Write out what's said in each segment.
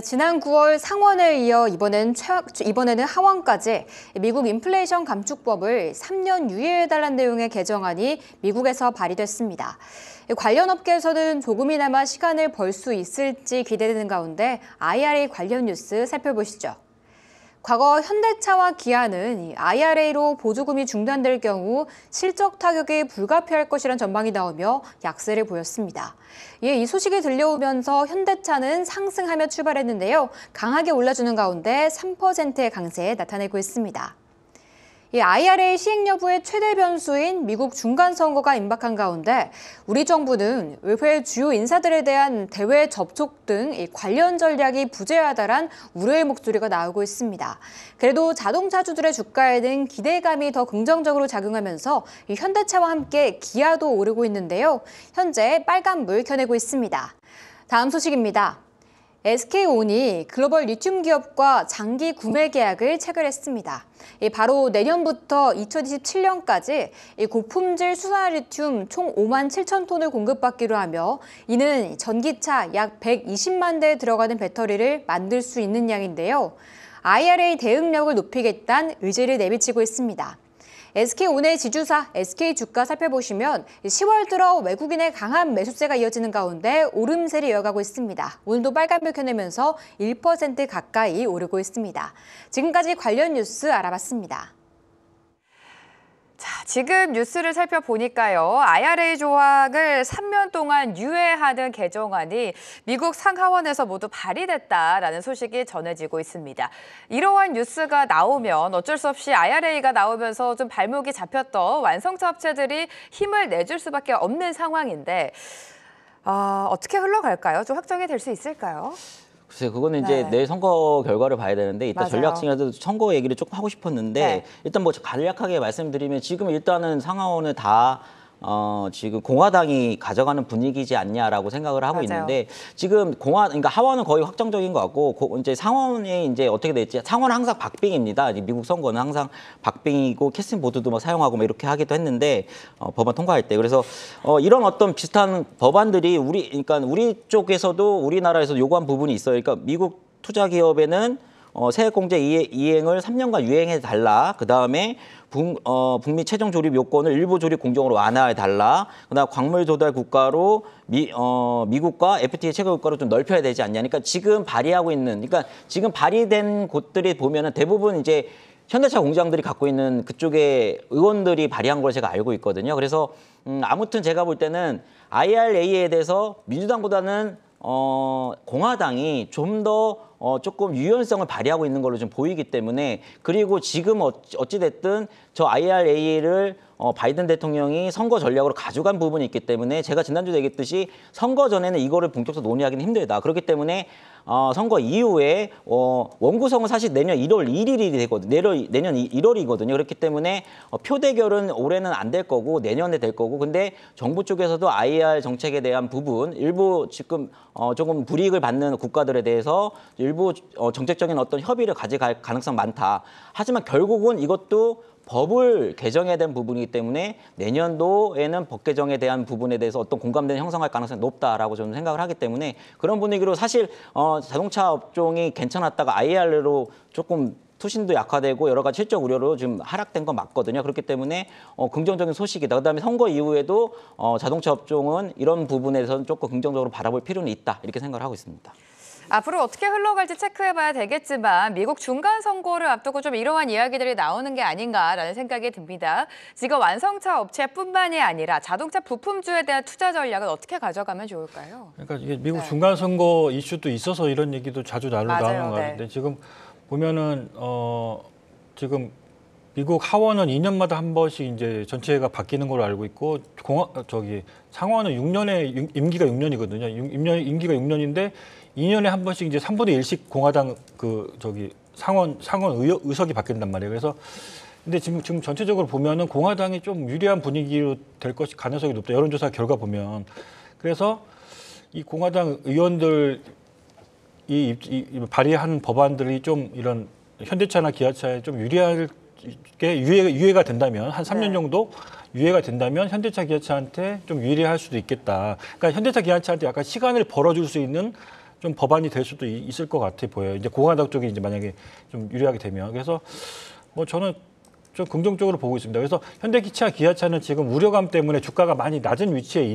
지난 9월 상원에 이어 이번에는 하원까지 미국 인플레이션 감축법을 3년 유예해달라는 내용의 개정안이 미국에서 발의됐습니다. 관련 업계에서는 조금이나마 시간을 벌 수 있을지 기대되는 가운데 IRA 관련 뉴스 살펴보시죠. 과거 현대차와 기아는 IRA로 보조금이 중단될 경우 실적 타격이 불가피할 것이란 전망이 나오며 약세를 보였습니다. 이 소식이 들려오면서 현대차는 상승하며 출발했는데요. 강하게 올라주는 가운데 3%의 강세 나타내고 있습니다. IRA 시행 여부의 최대 변수인 미국 중간선거가 임박한 가운데 우리 정부는 의회 주요 인사들에 대한 대외 접촉 등 관련 전략이 부재하다란 우려의 목소리가 나오고 있습니다. 그래도 자동차주들의 주가에는 기대감이 더 긍정적으로 작용하면서 현대차와 함께 기아도 오르고 있는데요. 현재 빨간불 켜내고 있습니다. 다음 소식입니다. SK온이 글로벌 리튬 기업과 장기 구매 계약을 체결했습니다. 바로 내년부터 2027년까지 고품질 수산 리튬 총 5만 7천 톤을 공급받기로 하며 이는 전기차 약 120만 대에 들어가는 배터리를 만들 수 있는 양인데요. IRA 대응력을 높이겠다는 의지를 내비치고 있습니다. SK온의 지주사 SK 주가 살펴보시면 10월 들어 외국인의 강한 매수세가 이어지는 가운데 오름세를 이어가고 있습니다. 오늘도 빨간불 켜내면서 1% 가까이 오르고 있습니다. 지금까지 관련 뉴스 알아봤습니다. 자, 지금 뉴스를 살펴보니까요. IRA 조항을 3년 동안 유예하는 개정안이 미국 상하원에서 모두 발의됐다라는 소식이 전해지고 있습니다. 이러한 뉴스가 나오면 어쩔 수 없이 IRA가 나오면서 좀 발목이 잡혔던 완성차 업체들이 힘을 내줄 수밖에 없는 상황인데 어떻게 흘러갈까요? 좀 확정이 될 수 있을까요? 글쎄요, 그거는 이제 내일 선거 결과를 봐야 되는데 이따 전략적이라도 선거 얘기를 조금 하고 싶었는데 일단 뭐 간략하게 말씀드리면 지금 일단은 상하원을 다 지금 공화당이 가져가는 분위기지 않냐라고 생각을 하고 있는데 지금 그러니까 하원은 거의 확정적인 것 같고 이제 상원이 이제 어떻게 될지 상원은 항상 박빙입니다. 미국 선거는 항상 박빙이고 캐스팅 보드도 뭐 사용하고 뭐 이렇게 하기도 했는데 법안 통과할 때 그래서 이런 어떤 비슷한 법안들이 그러니까 우리 쪽에서도 우리나라에서 요구한 부분이 있어요. 그러니까 미국 투자 기업에는 세액공제 이행을 3년간 유행해 달라. 그 다음에 북미 최종 조립 요건을 일부 조립 공정으로 완화해 달라. 그다음 광물 조달 국가로 미국과 FTA 체결 국가로 좀 넓혀야 되지 않냐. 그러니까 지금 발의하고 있는, 그러니까 지금 발의된 곳들이 보면은 대부분 이제 현대차 공장들이 갖고 있는 그쪽에 의원들이 발의한 걸 제가 알고 있거든요. 그래서 아무튼 제가 볼 때는 IRA에 대해서 민주당보다는 공화당이 좀 더 조금 유연성을 발휘하고 있는 걸로 좀 보이기 때문에 그리고 지금 어찌됐든 저 IRA를 바이든 대통령이 선거 전략으로 가져간 부분이 있기 때문에 제가 지난주에 얘기했듯이 선거 전에는 이거를 본격적으로 논의하기는 힘들다. 그렇기 때문에 선거 이후에 원구성은 사실 내년 1월 1일이 되거든요. 내년 1월이거든요. 그렇기 때문에 표 대결은 올해는 안 될 거고 내년에 될 거고 근데 정부 쪽에서도 IR 정책에 대한 부분 일부 지금 조금 불이익을 받는 국가들에 대해서 일부 정책적인 어떤 협의를 가져갈 가능성 많다. 하지만 결국은 이것도 법을 개정해야 되는 부분이기 때문에 내년도에는 법 개정에 대한 부분에 대해서 어떤 공감대를 형성할 가능성이 높다라고 저는 생각을 하기 때문에 그런 분위기로 사실 자동차 업종이 괜찮았다가 IR로 조금 투신도 약화되고 여러 가지 실적 우려로 좀 하락된 건 맞거든요. 그렇기 때문에 긍정적인 소식이다. 그다음에 선거 이후에도 자동차 업종은 이런 부분에서는 조금 긍정적으로 바라볼 필요는 있다. 이렇게 생각을 하고 있습니다. 앞으로 어떻게 흘러갈지 체크해봐야 되겠지만 미국 중간 선거를 앞두고 좀 이러한 이야기들이 나오는 게 아닌가라는 생각이 듭니다. 지금 완성차 업체뿐만이 아니라 자동차 부품주에 대한 투자 전략은 어떻게 가져가면 좋을까요? 그러니까 이게 미국 중간 선거 이슈도 있어서 이런 얘기도 자주 나오는 것 같은데 지금 보면은 지금 미국 하원은 2년마다 한 번씩 이제 전체가 바뀌는 걸로 알고 있고 상원은 6년에 임기가 6년이거든요. 임기가 6년인데 2년에 한 번씩 이제 3분의 1씩 공화당 상원 의석이 바뀐단 말이에요. 그래서 근데 지금 전체적으로 보면은 공화당이 좀 유리한 분위기로 될 가능성이 높다. 여론조사 결과 보면. 그래서 이 공화당 의원들 이 발의한 법안들이 좀 이런 현대차나 기아차에 좀 유예가 된다면 한 3년 정도 유예가 된다면 현대차 기아차한테 좀 유리할 수도 있겠다. 그러니까 현대차 기아차한테 약간 시간을 벌어줄 수 있는 좀 법안이 될 수도 있을 것 같아 보여요. 이제 공화당 쪽이 이제 만약에 좀 유리하게 되면. 그래서 뭐 저는 좀 긍정적으로 보고 있습니다. 그래서 현대기차, 기아차는 지금 우려감 때문에 주가가 많이 낮은 위치에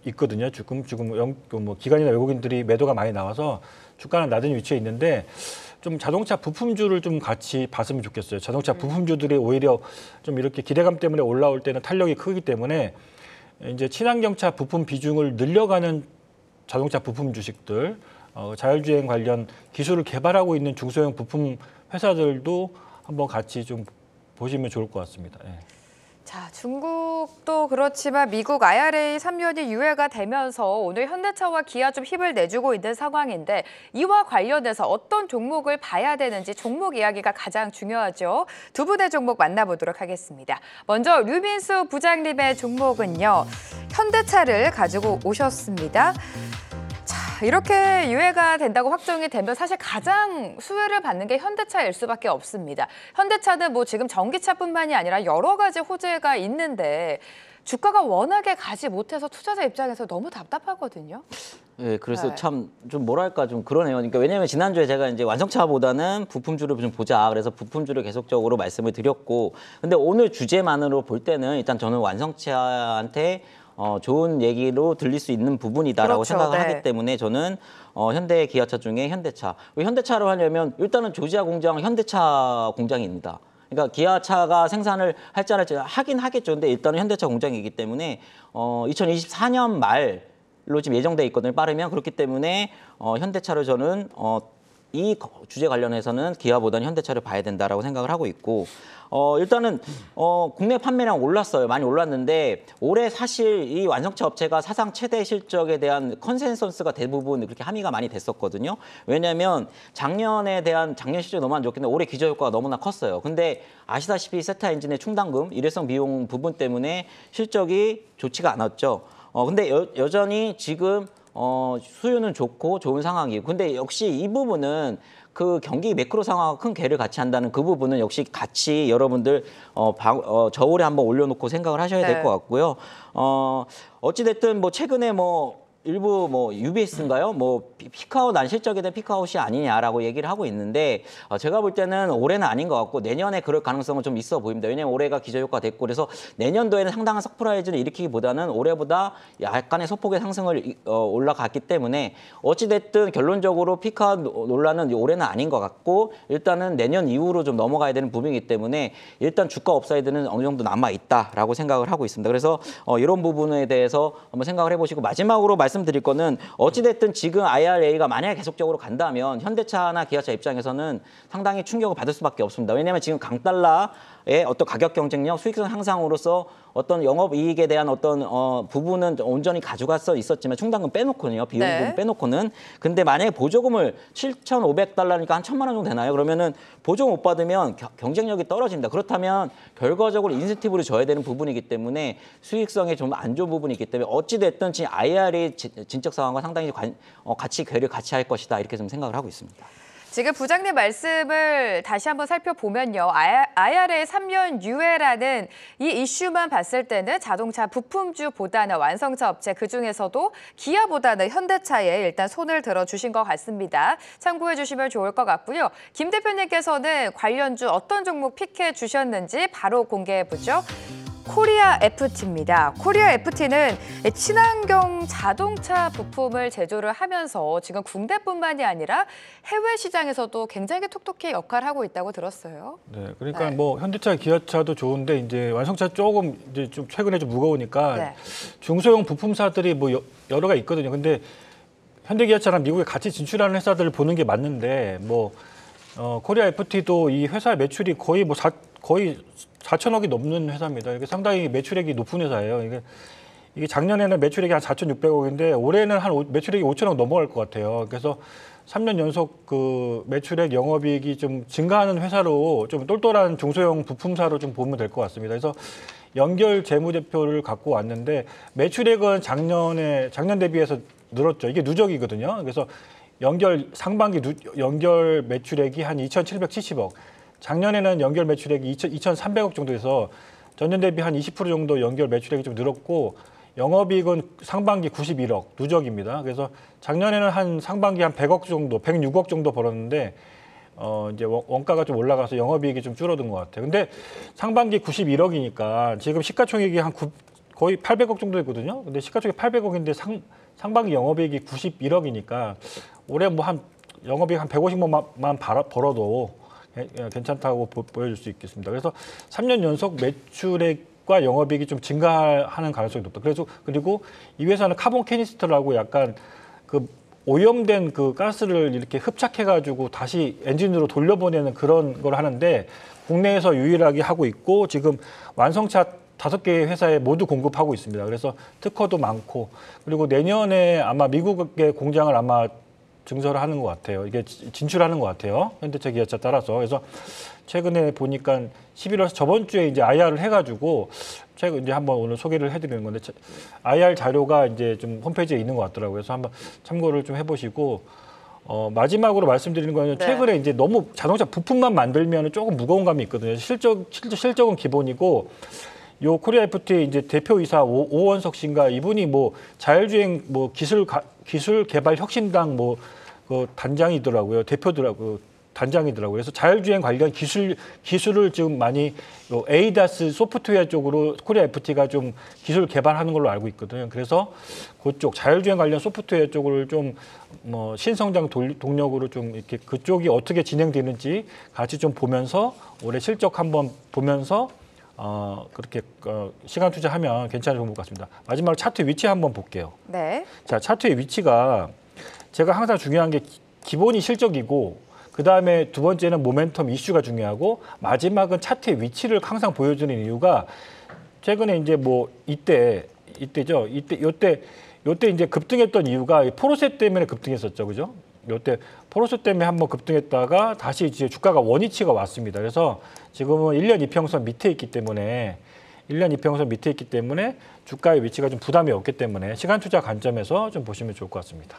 있거든요. 지금 뭐 기관이나 외국인들이 매도가 많이 나와서 주가는 낮은 위치에 있는데 좀 자동차 부품주를 좀 같이 봤으면 좋겠어요. 자동차 부품주들이 오히려 좀 이렇게 기대감 때문에 올라올 때는 탄력이 크기 때문에 이제 친환경차 부품 비중을 늘려가는 자동차 부품 주식들, 자율주행 관련 기술을 개발하고 있는 중소형 부품 회사들도 한번 같이 좀 보시면 좋을 것 같습니다. 예. 자, 중국도 그렇지만 미국 IRA 3년이 유예가 되면서 오늘 현대차와 기아 좀 힘을 내주고 있는 상황인데 이와 관련해서 어떤 종목을 봐야 되는지 종목 이야기가 가장 중요하죠. 두 분의 종목 만나보도록 하겠습니다. 먼저 류민수 부장님의 종목은요. 현대차를 가지고 오셨습니다. 이렇게 유예가 된다고 확정이 되면 사실 가장 수혜를 받는 게 현대차일 수밖에 없습니다. 현대차는 뭐 지금 전기차뿐만이 아니라 여러 가지 호재가 있는데 주가가 워낙에 가지 못해서 투자자 입장에서 너무 답답하거든요. 네, 그래서 참 좀 뭐랄까 좀 그러네요. 그러니까 왜냐하면 지난주에 제가 이제 완성차보다는 부품주를 좀 보자. 그래서 부품주를 계속적으로 말씀을 드렸고, 근데 오늘 주제만으로 볼 때는 일단 저는 완성차한테 좋은 얘기로 들릴 수 있는 부분이다라고 그렇죠, 생각을 네. 하기 때문에 저는 현대 기아차 중에 현대차. 현대차로 하려면 일단은 조지아 공장 현대차 공장입니다. 그러니까 기아차가 생산을 할지 하긴 하겠죠. 근데 일단은 현대차 공장이기 때문에 2024년 말로 지금 예정돼 있거든요. 빠르면. 그렇기 때문에 현대차를 저는 이 주제 관련해서는 기아보다는 현대차를 봐야 된다라고 생각을 하고 있고, 일단은 국내 판매량 올랐어요. 많이 올랐는데 올해 사실 이 완성차 업체가 사상 최대 실적에 대한 컨센서스가 대부분 그렇게 함의가 많이 됐었거든요. 왜냐하면 작년 실적이 너무 안 좋기 때문에 올해 기저효과가 너무나 컸어요. 근데 아시다시피 세타 엔진의 충당금, 일회성 비용 부분 때문에 실적이 좋지가 않았죠. 근데 여전히 지금 수요는 좋고 좋은 상황이고, 근데 역시 이 부분은 그 경기 매크로 상황과 큰 괴를 같이 한다는 그 부분은 역시 같이 여러분들 저울에 한번 올려놓고 생각을 하셔야 될 것 같고요. 어찌됐든 뭐 최근에 뭐 일부 뭐 UBS인가요? 뭐 피크아웃 난 실적에 대한 피크아웃이 아니냐라고 얘기를 하고 있는데 제가 볼 때는 올해는 아닌 것 같고 내년에 그럴 가능성은 좀 있어 보입니다. 왜냐하면 올해가 기저효과 됐고 그래서 내년도에는 상당한 서프라이즈를 일으키기보다는 올해보다 약간의 소폭의 상승을 올라갔기 때문에 어찌됐든 결론적으로 피크아웃 논란은 올해는 아닌 것 같고 일단은 내년 이후로 좀 넘어가야 되는 부분이기 때문에 일단 주가 업사이드는 어느 정도 남아있다라고 생각을 하고 있습니다. 그래서 이런 부분에 대해서 한번 생각을 해보시고 마지막으로 말씀드릴 거는 어찌됐든 지금 IRA가 만약에 계속적으로 간다면 현대차나 기아차 입장에서는 상당히 충격을 받을 수밖에 없습니다. 왜냐하면 지금 강달러의 어떤 가격 경쟁력, 수익성 향상으로서 어떤 영업이익에 대한 어떤 부분은 온전히 가져갔어 있었지만 충당금 빼놓고는요. 비용 부분 빼놓고는. 근데 만약에 보조금을 7,500달러니까 한 1,000만 원 정도 되나요? 그러면은 보조금 못 받으면 경쟁력이 떨어진다. 그렇다면 결과적으로 인센티브를 줘야 되는 부분이기 때문에 수익성에 좀 안 좋은 부분이 있기 때문에 어찌됐든 지금 IRA 진척 상황과 상당히 같이 괴를 같이 할 것이다. 이렇게 좀 생각을 하고 있습니다. 지금 부장님 말씀을 다시 한번 살펴보면요. IRA 3년 유예라는 이 이슈만 봤을 때는 자동차 부품주보다는 완성차 업체 그중에서도 기아보다는 현대차에 일단 손을 들어주신 것 같습니다. 참고해 주시면 좋을 것 같고요. 김 대표님께서는 관련주 어떤 종목 픽해 주셨는지 바로 공개해보죠. 코리아 FT입니다. 코리아 FT는 친환경 자동차 부품을 제조를 하면서 지금 국내뿐만이 아니라 해외 시장에서도 굉장히 톡톡히 역할을 하고 있다고 들었어요. 네, 그러니까 뭐 현대차, 기아차도 좋은데 이제 완성차 조금 이제 좀 최근에 좀 무거우니까 중소형 부품사들이 뭐 여러가 있거든요. 근데 현대기아차랑 미국에 같이 진출하는 회사들을 보는 게 맞는데 뭐 코리아 FT도 이 회사 매출이 거의 4천억이 넘는 회사입니다. 이게 상당히 매출액이 높은 회사예요. 이게 작년에는 매출액이 한 4,600억인데 올해는 한 매출액이 5천억 넘어갈 것 같아요. 그래서 3년 연속 그 매출액 영업이익이 좀 증가하는 회사로 좀 똘똘한 중소형 부품사로 좀 보면 될 것 같습니다. 그래서 연결 재무제표를 갖고 왔는데 매출액은 작년 대비해서 늘었죠. 이게 누적이거든요. 그래서 상반기 연결 매출액이 한 2,770억. 작년에는 연결 매출액이 2,300억 정도 돼서 전년 대비 한 20% 정도 연결 매출액이 좀 늘었고 영업이익은 상반기 91억 누적입니다. 그래서 작년에는 한 상반기 한 100억 정도, 106억 정도 벌었는데 이제 원가가 좀 올라가서 영업이익이 좀 줄어든 것 같아요. 근데 상반기 91억이니까 지금 시가총액이 거의 800억 정도 됐거든요. 근데 시가총액 800억인데 상반기 영업이익이 91억이니까 올해 뭐 한 영업이익 한 150억만 벌어도 괜찮다고 보여줄 수 있겠습니다. 그래서 3년 연속 매출액과 영업이익이 좀 증가하는 가능성이 높다. 그리고 이 회사는 카본 캐니스터라고 약간 그 오염된 그 가스를 이렇게 흡착해가지고 다시 엔진으로 돌려보내는 그런 걸 하는데 국내에서 유일하게 하고 있고 지금 완성차 5개 회사에 모두 공급하고 있습니다. 그래서 특허도 많고 그리고 내년에 아마 미국의 공장을 아마 증설을 하는 것 같아요. 이게 진출하는 것 같아요. 현대차, 기아차 따라서. 그래서 최근에 보니까 11월 저번 주에 이제 IR을 해가지고 최근 이제 한번 오늘 소개를 해드리는 건데 IR 자료가 이제 좀 홈페이지에 있는 것 같더라고요. 그래서 한번 참고를 좀 해보시고 마지막으로 말씀드리는 거는 최근에 이제 너무 자동차 부품만 만들면 조금 무거운 감이 있거든요. 실적은 기본이고. 요 코리아 FT 이제 대표이사 오원석 씨인가 이분이 뭐 자율주행 뭐 기술 개발 혁신당 뭐 그 단장이더라고요. 단장이더라고요. 그래서 자율주행 관련 기술을 지금 많이 에이다스 소프트웨어 쪽으로 코리아 FT가 좀 기술 개발하는 걸로 알고 있거든요. 그래서 그쪽 자율주행 관련 소프트웨어 쪽을 좀 뭐 신성장 동력으로 좀 이렇게 그쪽이 어떻게 진행되는지 같이 좀 보면서 올해 실적 한번 보면서 그렇게 시간 투자하면 괜찮은 것 같습니다. 마지막으로 차트 위치 한번 볼게요. 네. 자, 차트의 위치가 제가 항상 중요한 게 기본이 실적이고 그다음에 두 번째는 모멘텀 이슈가 중요하고 마지막은 차트의 위치를 항상 보여주는 이유가 최근에 이제 뭐 이때죠. 요때 이제 급등했던 이유가 포르쉐 때문에 급등했었죠. 그죠? 요때 포르쉐 때문에 한번 급등했다가 다시 이제 주가가 원위치가 왔습니다. 그래서 지금은 1년 이평선 밑에 있기 때문에 주가의 위치가 좀 부담이 없기 때문에 시간 투자 관점에서 좀 보시면 좋을 것 같습니다.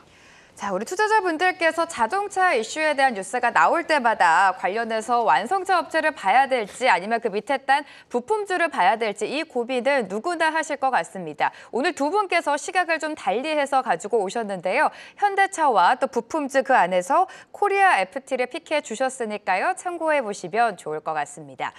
자, 우리 투자자분들께서 자동차 이슈에 대한 뉴스가 나올 때마다 관련해서 완성차 업체를 봐야 될지 아니면 그 밑에 딴 부품주를 봐야 될지 이 고민을 누구나 하실 것 같습니다. 오늘 두 분께서 시각을 좀 달리해서 가지고 오셨는데요. 현대차와 또 부품주 그 안에서 코리아 FT를 픽해 주셨으니까요. 참고해 보시면 좋을 것 같습니다.